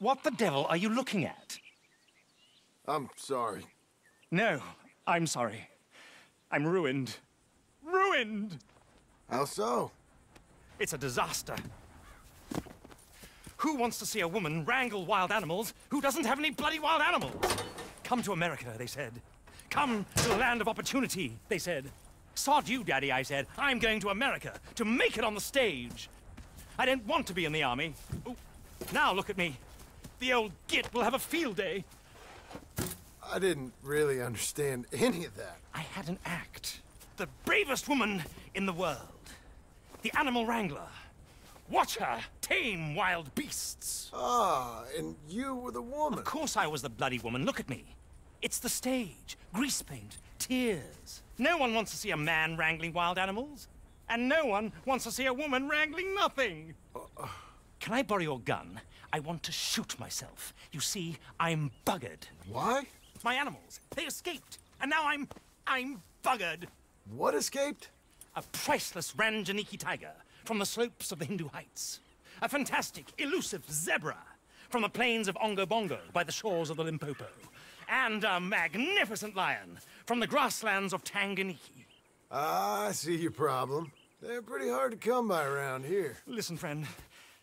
What the devil are you looking at? I'm sorry. No, I'm sorry. I'm ruined. Ruined! How so? It's a disaster. Who wants to see a woman wrangle wild animals who doesn't have any bloody wild animals? Come to America, they said. Come to the land of opportunity, they said. Sod you, Daddy, I said. I'm going to America to make it on the stage. I don't want to be in the army. Ooh. Now look at me. The old git will have a field day. I didn't really understand any of that. I had an act. The bravest woman in the world. The animal wrangler. Watch her tame wild beasts. Ah, and you were the woman. Of course I was the bloody woman. Look at me. It's the stage. Grease paint. Tears. No one wants to see a man wrangling wild animals. And no one wants to see a woman wrangling nothing. Can I borrow your gun? I want to shoot myself. You see, I'm buggered. Why? My animals, they escaped. And now I'm buggered. What escaped? A priceless Ranjaniki tiger from the slopes of the Hindu Heights. A fantastic, elusive zebra from the plains of Ongo Bongo by the shores of the Limpopo. And a magnificent lion from the grasslands of Tanganyika. Ah, I see your problem. They're pretty hard to come by around here. Listen, friend,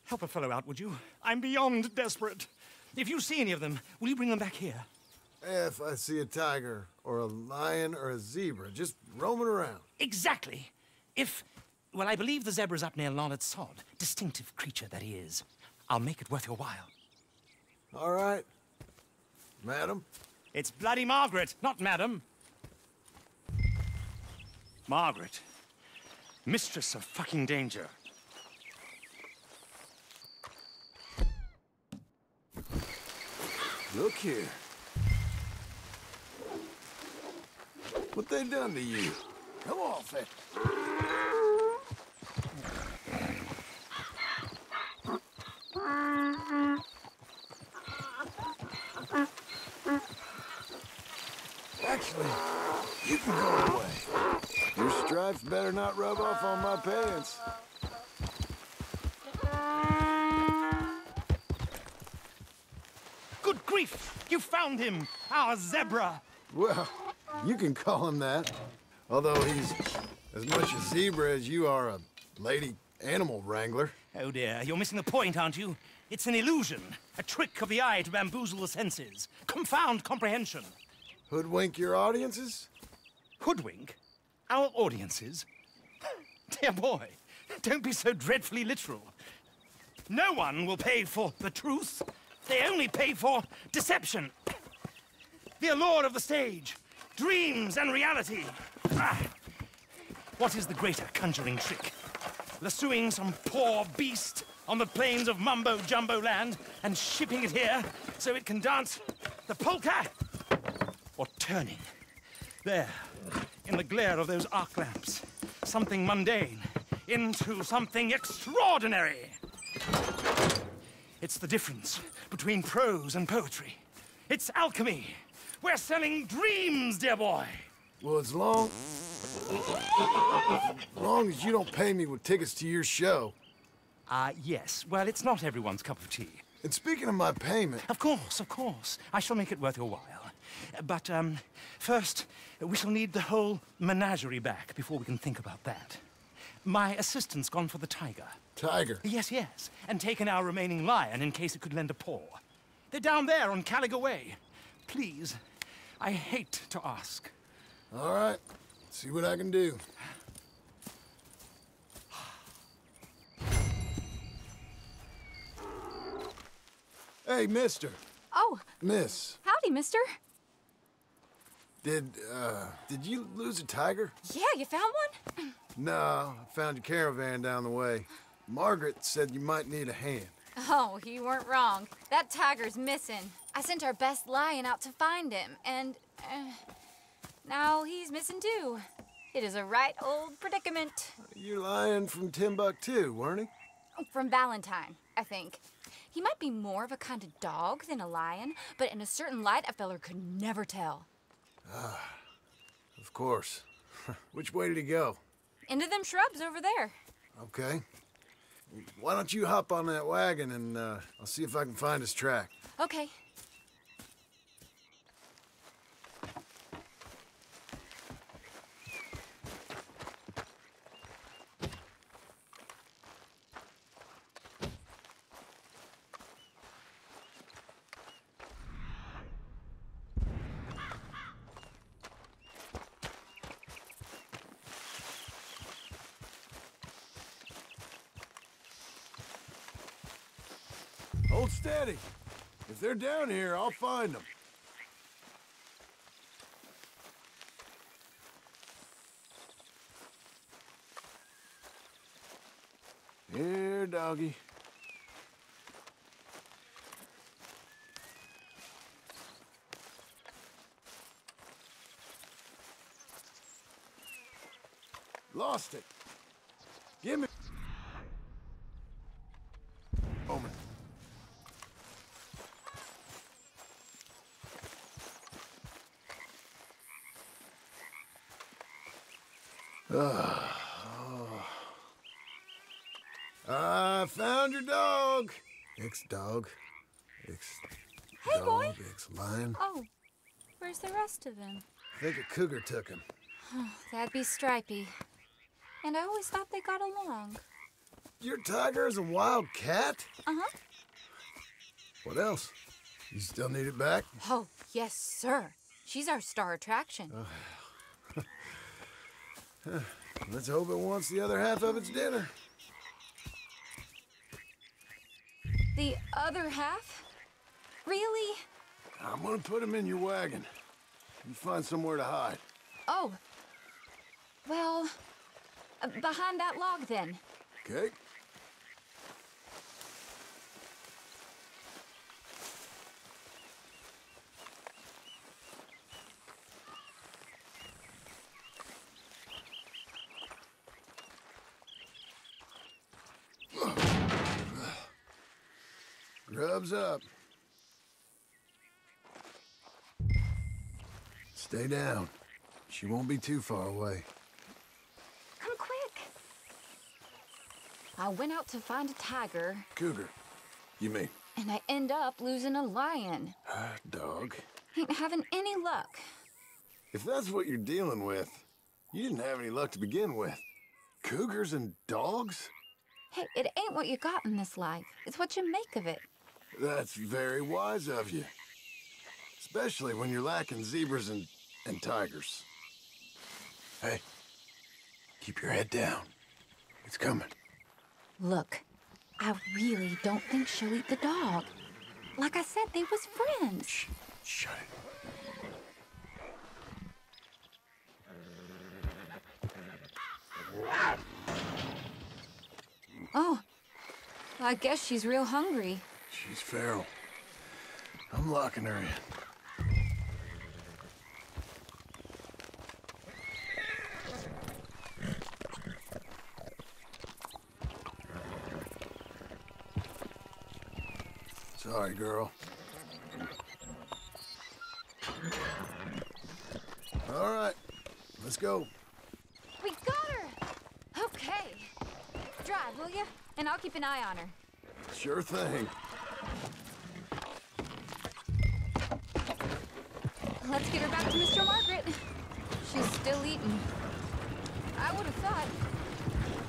help a fellow out, would you? I'm beyond desperate. If you see any of them, will you bring them back here? If I see a tiger, or a lion, or a zebra, just roaming around. Exactly. Well, I believe the zebra's up near Larned Sod. Distinctive creature that he is. I'll make it worth your while. All right. Madam? It's bloody Margaret, not madam. Margaret. Mistress of fucking danger. Look here. What they done to you? Come on, Fett. Actually, you can go away. Your stripes better not rub off on my pants. Good grief! You found him! Our zebra! Well, you can call him that. Although he's as much a zebra as you are a lady animal wrangler. Oh dear, you're missing the point, aren't you? It's an illusion. A trick of the eye to bamboozle the senses. Confound comprehension. Hoodwink your audiences? Hoodwink? Our audiences? Dear boy, don't be so dreadfully literal. No one will pay for the truth. They only pay for deception. The allure of the stage. Dreams and reality. Ah. What is the greater conjuring trick? Lassoing some poor beast on the plains of mumbo-jumbo land and shipping it here so it can dance the polka? Or turning, there, in the glare of those arc lamps, something mundane into something extraordinary. It's the difference between prose and poetry. It's alchemy. We're selling dreams, dear boy. Well, as long as you don't pay me with tickets to your show. Yes. Well, it's not everyone's cup of tea. And speaking of my payment... Of course, of course. I shall make it worth your while. But, first, we shall need the whole menagerie back before we can think about that. My assistant's gone for the tiger. Tiger? Yes, yes. And taken our remaining lion in case it could lend a paw. They're down there on Caligo Way. Please, I hate to ask. All right. See what I can do. Hey, mister. Oh. Miss. Howdy, mister. Did you lose a tiger? Yeah, you found one? No, I found your caravan down the way. Margaret said you might need a hand. Oh, you weren't wrong. That tiger's missing. I sent our best lion out to find him, and now he's missing too. It is a right old predicament. Your lion from Timbuktu, weren't he? From Valentine, I think. He might be more of a kind of dog than a lion, but in a certain light, a feller could never tell. Ah, of course. Which way did he go? Into them shrubs over there. Okay. Why don't you hop on that wagon and I'll see if I can find his track. Okay. Hold steady. If they're down here, I'll find them. Here, doggy. Lost it. Give me a moment. I found your dog. Ex-dog. Hey, boy. Ex-dog, ex-lion. Oh, where's the rest of them? I think a cougar took him. That'd be Stripey. And I always thought they got along. Your tiger is a wild cat? Uh-huh. What else? You still need it back? Oh, yes, sir. She's our star attraction. Let's hope it wants the other half of its dinner. The other half? Really? I'm gonna put him in your wagon. You find somewhere to hide. Oh. Well, behind that log, then. Okay? Grub's up. Stay down. She won't be too far away. Come quick. I went out to find a tiger, Cougar, you mean? and I end up losing a lion. Dog. Ain't having any luck. If that's what you're dealing with, you didn't have any luck to begin with. Cougars and dogs? Hey, it ain't what you got in this life. It's what you make of it. That's very wise of you. Especially when you're lacking zebras and tigers. Hey, keep your head down. It's coming. Look, I really don't think she'll eat the dog. Like I said, they was friends. Shh, shut it. Oh, I guess she's real hungry. She's feral. I'm locking her in. Sorry, girl. All right, let's go. We got her! Okay. Drive, will you? And I'll keep an eye on her. Sure thing. Let's get her back to Mr. Margaret. She's still eating. I would have thought,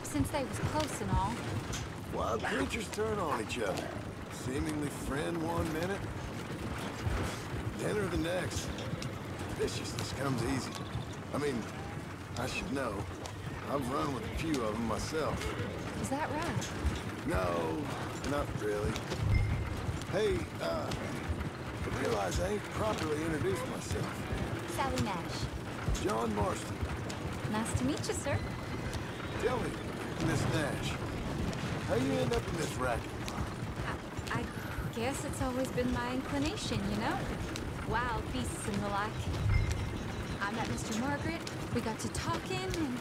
since they was close and all. Wild creatures turn on each other. Seemingly friend one minute, dinner the next. Viciousness comes easy. I mean, I should know. I've run with a few of them myself. Is that right? No, not really. Hey, I realize I ain't properly introduced myself. Sally Nash. John Marston. Nice to meet you, sir. Tell me, Miss Nash, how you end up in this racket? I guess it's always been my inclination, you know? Wild beasts and the like. I met Mr. Margaret, we got to talking, and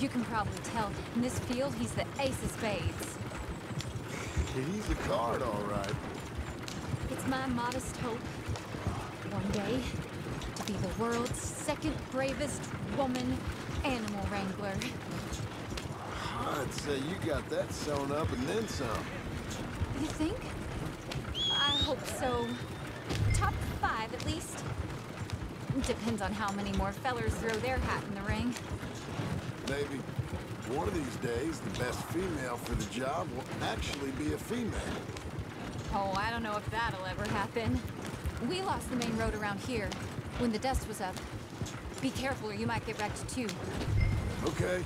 you can probably tell, in this field, he's the ace of spades. He's a card, all right. It's my modest hope, one day, to be the world's second bravest woman animal wrangler. I'd say you got that sewn up and then some. You think? I hope so. Top 5, at least. Depends on how many more fellers throw their hat in the ring. Maybe one of these days, the best female for the job will actually be a female. Oh, I don't know if that'll ever happen. We lost the main road around here when the dust was up. Be careful or you might get wrecked too. Okay.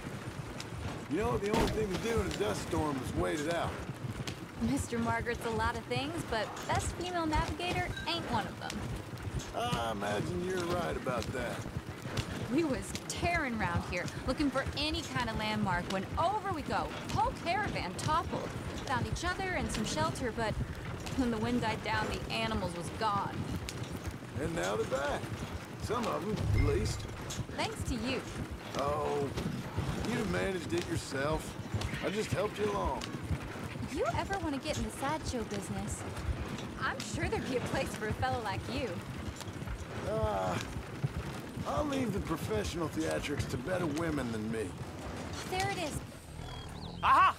You know, the only thing to do in a dust storm is wait it out. Mr. Margaret's a lot of things, but best female navigator ain't one of them. I imagine you're right about that. We was tearing around here, looking for any kind of landmark when over we go. Whole caravan toppled. Found each other and some shelter, but when the wind died down, the animals was gone. And now they're back. Some of them, at least. Thanks to you. Oh, you'd have managed it yourself. I just helped you along. If you ever want to get in the sideshow business, I'm sure there'd be a place for a fellow like you. I'll leave the professional theatrics to better women than me. There it is. Aha!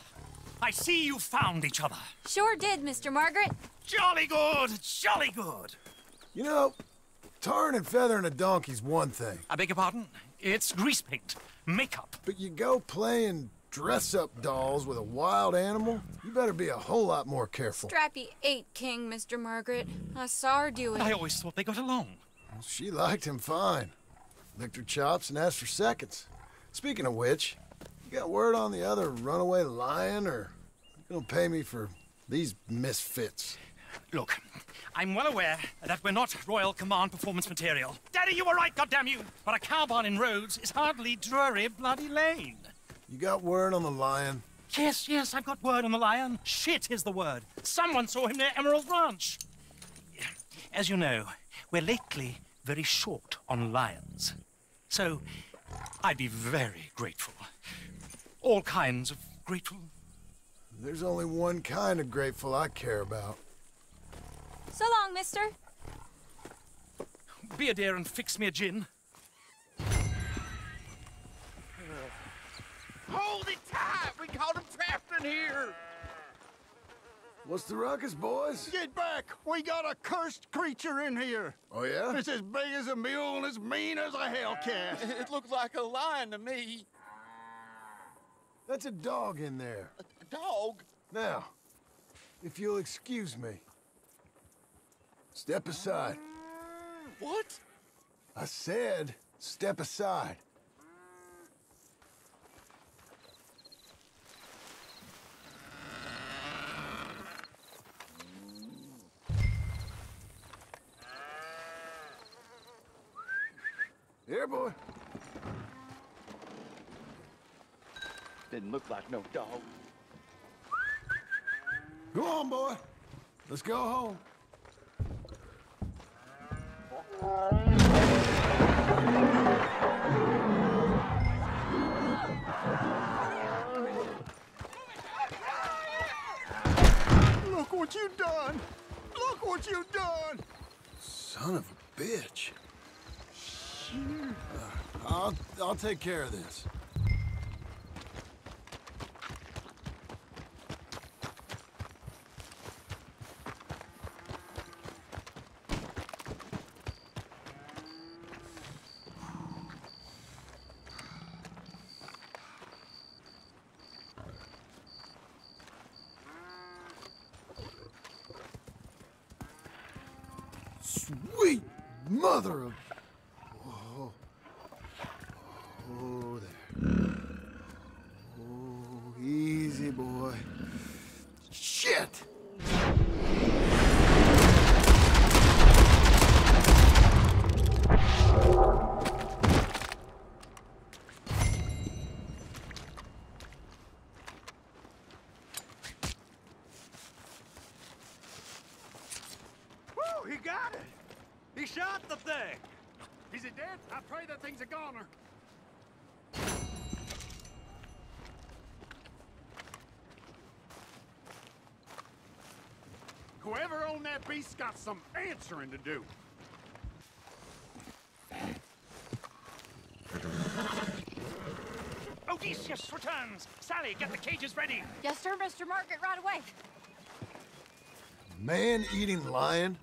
I see you found each other. Sure did, Mr. Margaret. Jolly good, jolly good. You know, tarring and feathering a donkey's one thing. I beg your pardon? It's grease paint, makeup. But you go playing dress-up dolls with a wild animal, you better be a whole lot more careful. Strappy ate King, Mr. Margaret. I saw her do it. I always thought they got along. Well, she liked him fine. Licked her chops and asked for seconds. Speaking of which, you got word on the other runaway lion, or you gonna pay me for these misfits? Look, I'm well aware that we're not Royal Command performance material. Daddy, you were right, goddamn you! But a cowbarn in Rhodes is hardly Drury Bloody Lane. You got word on the lion? Yes, I've got word on the lion. Shit is the word. Someone saw him near Emerald Ranch. As you know, we're lately very short on lions. So, I'd be very grateful. All kinds of grateful. There's only one kind of grateful I care about. So long, mister. Be a dear and fix me a gin. Hold it tight! We caught him trapped in here! What's the ruckus, boys? Get back! We got a cursed creature in here! Oh, yeah? It's as big as a mule and as mean as a hellcat. It looked like a lion to me. That's a dog in there. A dog? Now, if you'll excuse me. Step aside. What? I said, step aside. Here, boy. Didn't look like no dog. Go on, boy. Let's go home. Look what you done! Look what you done! Son of a bitch. I'll take care of this. Sweet mother of... Oh, oh there. Oh, easy, boy. Shit! Woo, he got it! He shot the thing! Is it dead? I pray that thing's a goner. Whoever owned that beast's got some answering to do. Otis! yes, returns. Sally, get the cages ready. Yes, sir, Mr. Margaret, right away. Man-eating lion?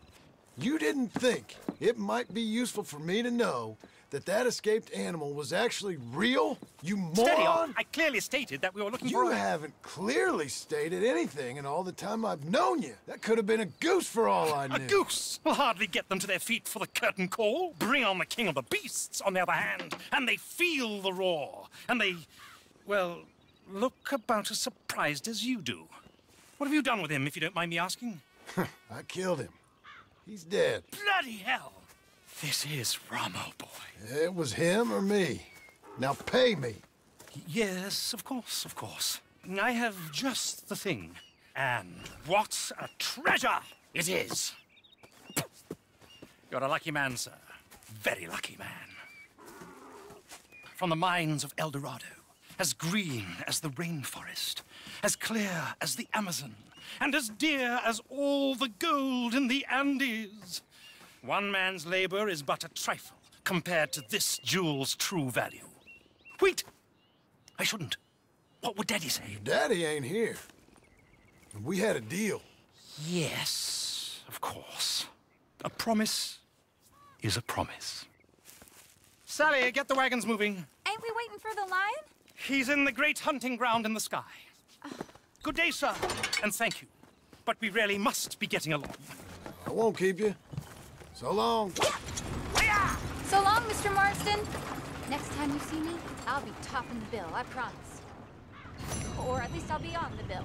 You didn't think it might be useful for me to know that that escaped animal was actually real? You moron! Steady on. I clearly stated that we were looking for You a... haven't clearly stated anything in all the time I've known you. That could have been a goose for all I knew. A goose will hardly get them to their feet for the curtain call. Bring on the king of the beasts, on the other hand, and they feel the roar. And they, well, look about as surprised as you do. What have you done with him, if you don't mind me asking? I killed him. He's dead. Bloody hell! This is Ramo, boy. It was him or me. Now pay me. Yes, of course, of course. I have just the thing. And what a treasure it is! You're a lucky man, sir. Very lucky man. From the mines of El Dorado, as green as the rainforest, as clear as the Amazon, and as dear as all the gold in the Andes. One man's labor is but a trifle compared to this jewel's true value. Wait! I shouldn't. What would Daddy say? Daddy ain't here. We had a deal. Yes, of course. A promise is a promise. Sally, get the wagons moving. Ain't we waiting for the lion? He's in the great hunting ground in the sky. Good day, sir, and thank you. But we really must be getting along. I won't keep you. So long. So long, Mr. Marston. Next time you see me, I'll be topping the bill, I promise. Or at least I'll be on the bill.